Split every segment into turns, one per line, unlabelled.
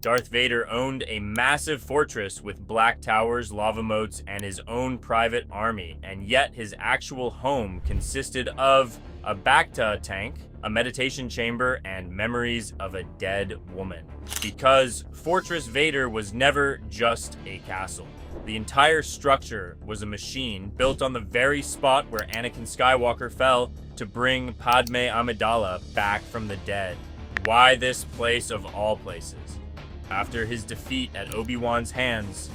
Darth Vader owned a massive fortress with black towers, lava moats, and his own private army, and yet his actual home consisted of a Bacta tank, a meditation chamber, and memories of a dead woman. Because Fortress Vader was never just a castle. The entire structure was a machine built on the very spot where Anakin Skywalker fell to bring Padmé Amidala back from the dead. Why this place of all places? After his defeat at Obi-Wan's hands,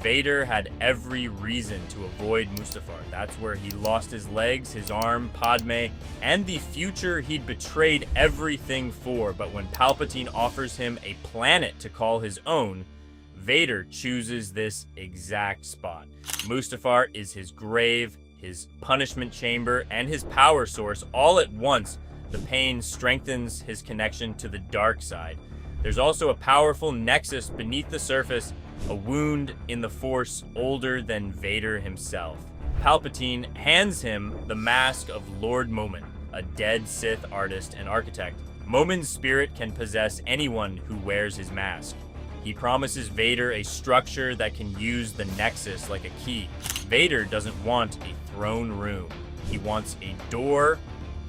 Vader had every reason to avoid Mustafar. That's where he lost his legs, his arm, Padmé, and the future he'd betrayed everything for. But when Palpatine offers him a planet to call his own, Vader chooses this exact spot. Mustafar is his grave, his punishment chamber, and his power source all at once. The pain strengthens his connection to the dark side. There's also a powerful nexus beneath the surface, a wound in the Force older than Vader himself. Palpatine hands him the mask of Lord Momin, a dead Sith artist and architect. Momin's spirit can possess anyone who wears his mask. He promises Vader a structure that can use the nexus like a key. Vader doesn't want a throne room. He wants a door,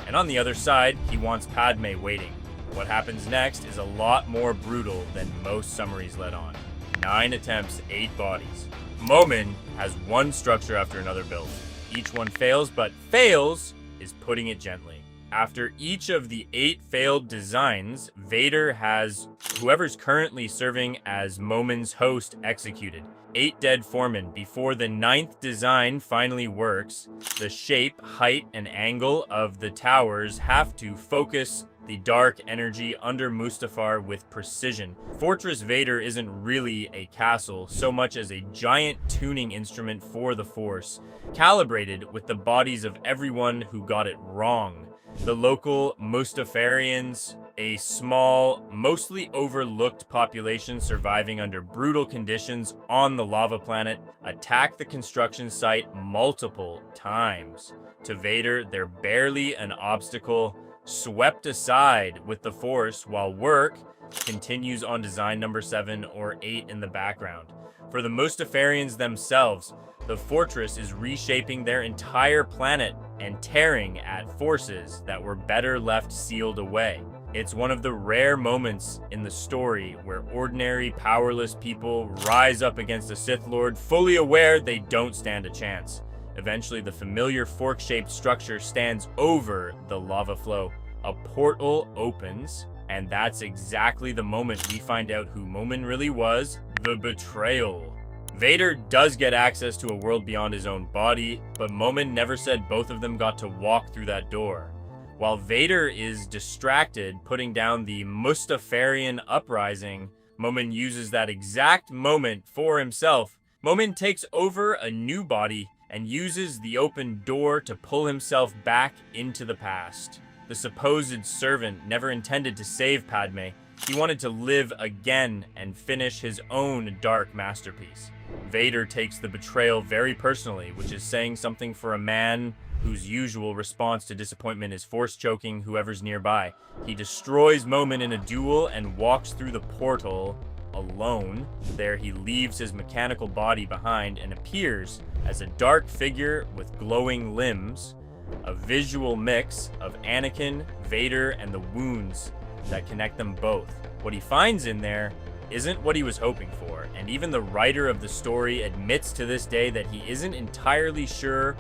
and on the other side, he wants Padmé waiting. What happens next is a lot more brutal than most summaries let on. 9 attempts, 8 bodies. Momin has one structure after another built. Each one fails, but fails is putting it gently. After each of the 8 failed designs, Vader has whoever's currently serving as Momin's host executed. 8 dead foremen before the 9th design finally works. The shape, height, and angle of the towers have to focus the dark energy under Mustafar with precision. Fortress Vader isn't really a castle so much as a giant tuning instrument for the Force, calibrated with the bodies of everyone who got it wrong. The local Mustafarians, a small, mostly overlooked population surviving under brutal conditions on the lava planet, attack the construction site multiple times. To Vader, they're barely an obstacle, swept aside with the Force while work continues on design number 7 or 8 in the background. For the Mustafarians themselves, the fortress is reshaping their entire planet and tearing at forces that were better left sealed away. It's one of the rare moments in the story where ordinary, powerless people rise up against a Sith Lord, fully aware they don't stand a chance. Eventually, the familiar fork-shaped structure stands over the lava flow. A portal opens, and that's exactly the moment we find out who Momin really was, the betrayal. Vader does get access to a world beyond his own body, but Momin never said both of them got to walk through that door. While Vader is distracted putting down the Mustafarian uprising, Momin uses that exact moment for himself. Momin takes over a new body and uses the open door to pull himself back into the past. The supposed servant never intended to save Padmé. He wanted to live again and finish his own dark masterpiece. Vader takes the betrayal very personally, which is saying something for a man whose usual response to disappointment is force choking whoever's nearby. He destroys Momin in a duel and walks through the portal alone. There he leaves his mechanical body behind and appears as a dark figure with glowing limbs, a visual mix of Anakin, Vader, and the wounds that connect them both. What he finds in there isn't what he was hoping for, and even the writer of the story admits to this day that he isn't entirely sure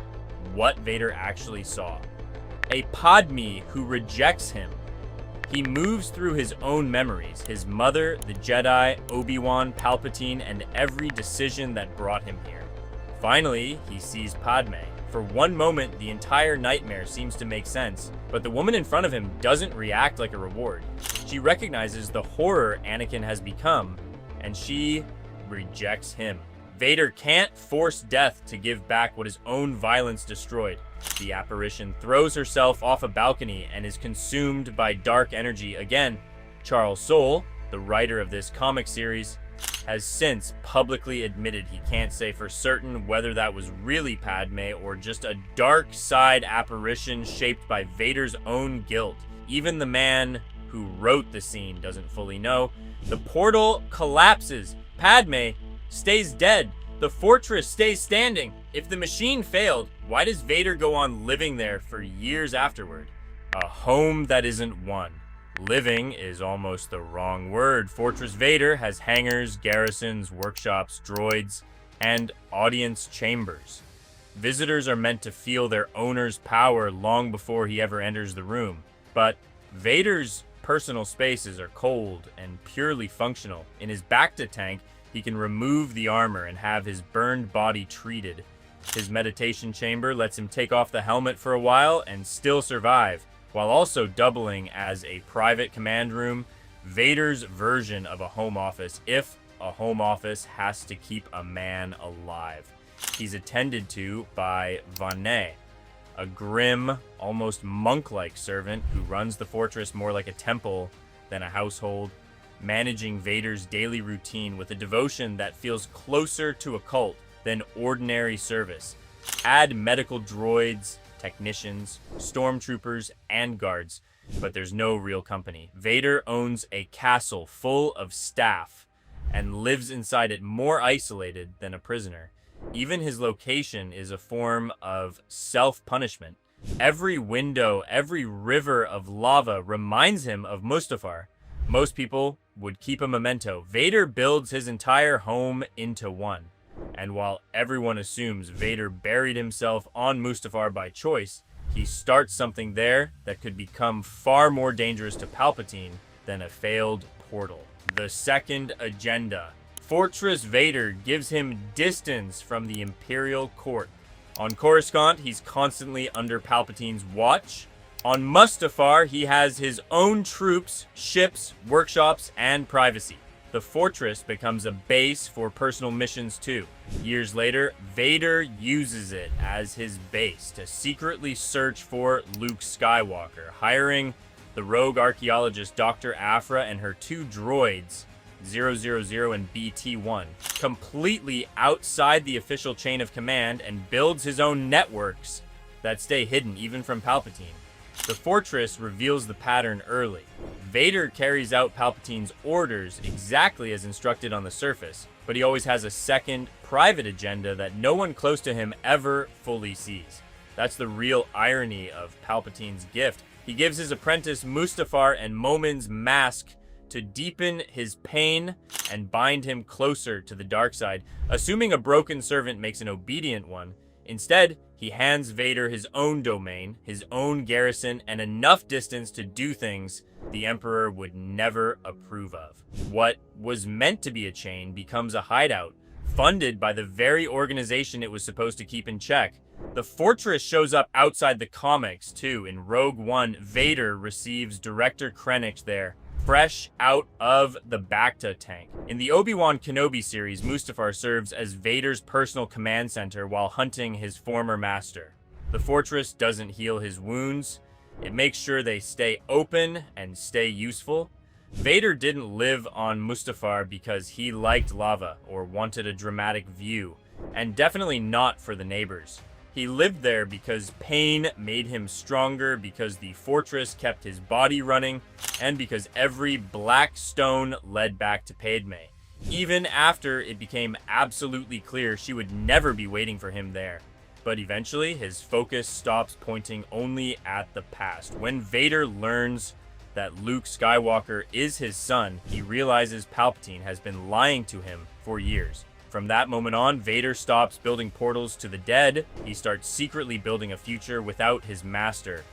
what Vader actually saw. A Padmé who rejects him. He moves through his own memories, his mother, the Jedi, Obi-Wan, Palpatine, and every decision that brought him here. Finally, he sees Padmé. For one moment, the entire nightmare seems to make sense, but the woman in front of him doesn't react like a reward. She recognizes the horror Anakin has become, and she rejects him. Vader can't force death to give back what his own violence destroyed. The apparition throws herself off a balcony and is consumed by dark energy again. Charles Soule, the writer of this comic series, has since publicly admitted he can't say for certain whether that was really Padmé or just a dark side apparition shaped by Vader's own guilt. Even the man who wrote the scene doesn't fully know. The portal collapses. Padmé stays dead. The fortress stays standing. If the machine failed, why does Vader go on living there for years afterward? A home that isn't one. Living is almost the wrong word. Fortress Vader has hangars, garrisons, workshops, droids, and audience chambers. Visitors are meant to feel their owner's power long before he ever enters the room. But Vader's personal spaces are cold and purely functional. In his bacta tank, he can remove the armor and have his burned body treated. His meditation chamber lets him take off the helmet for a while and still survive, while also doubling as a private command room, Vader's version of a home office if a home office has to keep a man alive. He's attended to by Padmé, a grim, almost monk-like servant who runs the fortress more like a temple than a household, managing Vader's daily routine with a devotion that feels closer to a cult than ordinary service. Add medical droids, technicians, stormtroopers, and guards, but there's no real company. Vader owns a castle full of staff and lives inside it more isolated than a prisoner. Even his location is a form of self-punishment. Every window, every river of lava reminds him of Mustafar. Most people would keep a memento. Vader builds his entire home into one. And while everyone assumes Vader buried himself on Mustafar by choice, he starts something there that could become far more dangerous to Palpatine than a failed portal. The second agenda. Fortress Vader gives him distance from the Imperial court. On Coruscant, he's constantly under Palpatine's watch. On Mustafar, he has his own troops, ships, workshops, and privacy. The fortress becomes a base for personal missions too. Years later, Vader uses it as his base to secretly search for Luke Skywalker, hiring the rogue archaeologist Dr. Aphra and her two droids, 000 and BT-1, completely outside the official chain of command, and builds his own networks that stay hidden even from Palpatine. The fortress reveals the pattern early. Vader carries out Palpatine's orders exactly as instructed on the surface, but he always has a second, private agenda that no one close to him ever fully sees. That's the real irony of Palpatine's gift. He gives his apprentice Mustafar and Momin's mask to deepen his pain and bind him closer to the dark side, assuming a broken servant makes an obedient one. Instead, he hands Vader his own domain, his own garrison, and enough distance to do things the Emperor would never approve of. What was meant to be a chain becomes a hideout, funded by the very organization it was supposed to keep in check. The fortress shows up outside the comics, too. In Rogue One, Vader receives Director Krennic there, fresh out of the bacta tank. In the Obi-Wan Kenobi series, Mustafar serves as Vader's personal command center while hunting his former master. The fortress doesn't heal his wounds. It makes sure they stay open and stay useful. Vader didn't live on Mustafar because he liked lava or wanted a dramatic view, and definitely not for the neighbors. He lived there because pain made him stronger, because the fortress kept his body running, and because every black stone led back to Padmé, even after it became absolutely clear she would never be waiting for him there. But eventually, his focus stops pointing only at the past. When Vader learns that Luke Skywalker is his son, he realizes Palpatine has been lying to him for years. From that moment on, Vader stops building portals to the dead. He starts secretly building a future without his master.